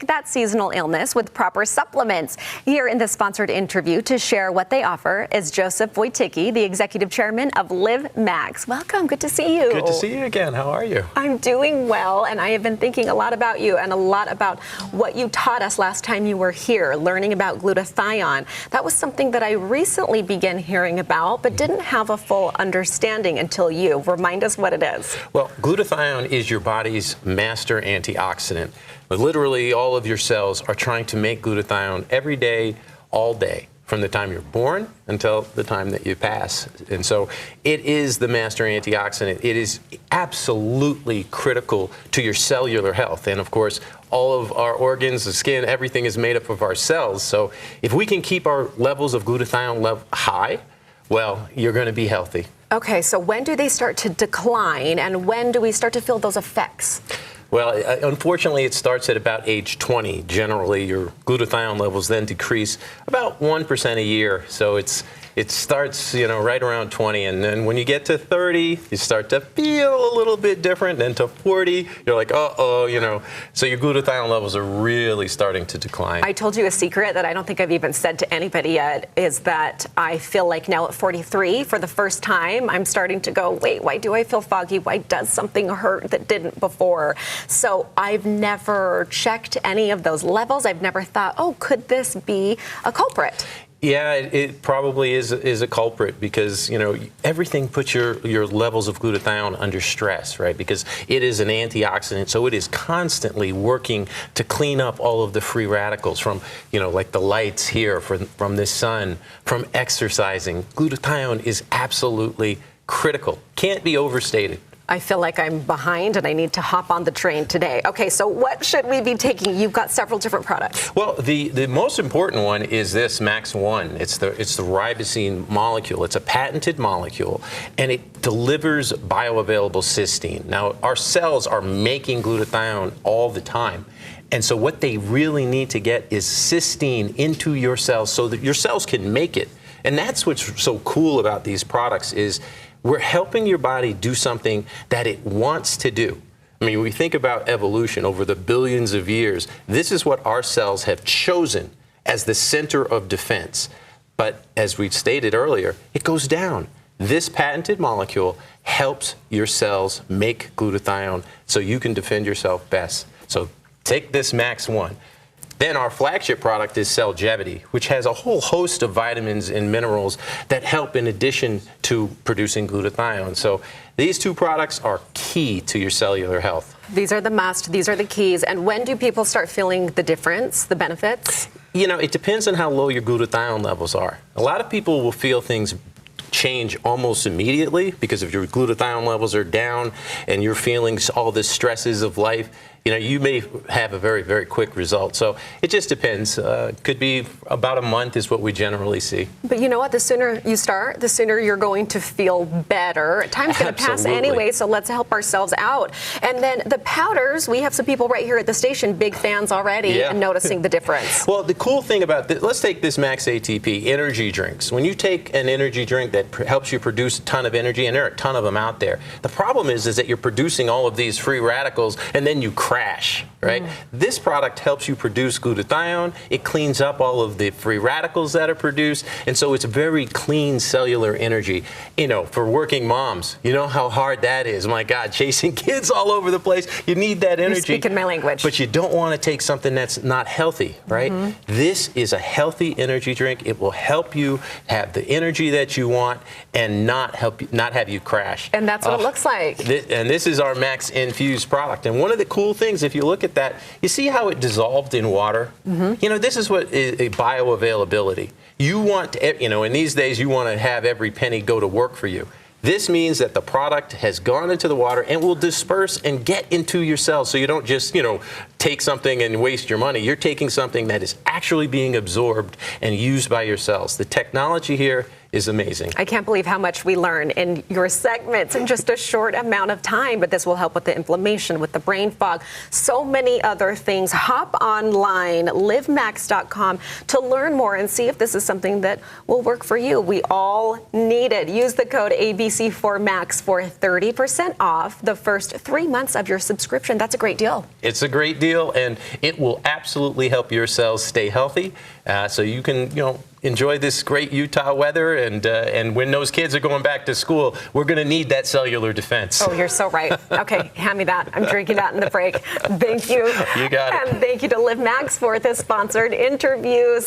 that seasonal illness with proper supplements. Here in this sponsored interview to share what they offer is Joseph Wojtycki, the executive chairman of Live Max. Welcome. Good to see you. Good to see you again. How are you? I'm doing well, and I have been thinking a lot about you and a lot about what you taught us last time you were here, learning about glutathione. That was something that I recently began hearing about, but didn't have a full understanding until you. Remind us what it is. Well, glutathione is your body's master antioxidant. Literally, all of your cells are trying to make glutathione every day, all day, from the time you're born until the time that you pass. And so it is the master antioxidant. It is absolutely critical to your cellular health. And of course, all of our organs, the skin, everything is made up of our cells. So if we can keep our levels of glutathione high, well, you're going to be healthy. Okay, so when do they start to decline, and when do we start to feel those effects? Well, unfortunately, it starts at about age 20. Generally, your glutathione levels then decrease about 1% a year. So it starts, right around 20. And then when you get to 30, you start to feel a little bit different. Then to 40, you're like, uh-oh, So your glutathione levels are really starting to decline. I told you a secret that I don't think I've even said to anybody yet, is that I feel like now at 43, for the first time, I'm starting to go, wait, why do I feel foggy? Why does something hurt that didn't before? So I've never checked any of those levels. I've never thought, oh, could this be a culprit? Yeah, it probably is a culprit because, everything puts your levels of glutathione under stress, right? Because it is an antioxidant, so it is constantly working to clean up all of the free radicals from, like the lights here, from the sun, from exercising. Glutathione is absolutely critical. Can't be overstated. I feel like I'm behind and I need to hop on the train today. Okay, so what should we be taking? You've got several different products. Well, the most important one is this Max 1. It's the ribosine molecule. It's a patented molecule, and it delivers bioavailable cysteine. Now, our cells are making glutathione all the time. And so what they really need to get is cysteine into your cells so that your cells can make it. And that's what's so cool about these products is we're helping your body do something that it wants to do. I mean, we think about evolution over the billions of years. This is what our cells have chosen as the center of defense. But as we stated earlier, it goes down. This patented molecule helps your cells make glutathione so you can defend yourself best. So take this Max 1. Then our flagship product is Cellgevity, which has a whole host of vitamins and minerals that help in addition to producing glutathione. So these two products are key to your cellular health. These are the must, these are the keys. And when do people start feeling the difference, the benefits? It depends on how low your glutathione levels are. A lot of people will feel things change almost immediately because if your glutathione levels are down and you're feeling all the stresses of life, you may have a very, very quick result. So it just depends. Could be about a month is what we generally see. But you know what? The sooner you start, the sooner you're going to feel better. Time's going to pass anyway, so let's help ourselves out. And then the powders, we have some people right here at the station, big fans already, and noticing the difference. Well, the cool thing about this, let's take this Max ATP, energy drinks. When you take an energy drink that helps you produce a ton of energy, and there are a ton of them out there, the problem is that you're producing all of these free radicals, and then you crash, right? This product helps you produce glutathione. It cleans up all of the free radicals that are produced, and so it's very clean cellular energy. For working moms, you know how hard that is. My God, chasing kids all over the place. You need that energy. You're speaking my language. But you don't want to take something that's not healthy, right? This is a healthy energy drink. It will help you have the energy that you want and not have you crash. And that's what it looks like. And this is our Max Infused product. And one of the cool things, if you look at that, you see how it dissolved in water? This is what is a bioavailability. You want, in these days, you want to have every penny go to work for you. This means that the product has gone into the water and will disperse and get into your cells. So you don't just, take something and waste your money. You're taking something that is actually being absorbed and used by your cells. The technology here is amazing. I can't believe how much we learn in your segments in just a short amount of time, but this will help with the inflammation, with the brain fog, so many other things. Hop online, livemax.com, to learn more and see if this is something that will work for you. We all need it. Use the code ABC4MAX for 30% off the first 3 months of your subscription. That's a great deal. It's a great deal, and it will absolutely help your cells stay healthy, so you can, enjoy this great Utah weather, and when those kids are going back to school, we're going to need that cellular defense. Oh, you're so right. Okay, hand me that. I'm drinking that in the break. Thank you. You got it. And thank you to Live Max for this sponsored interview.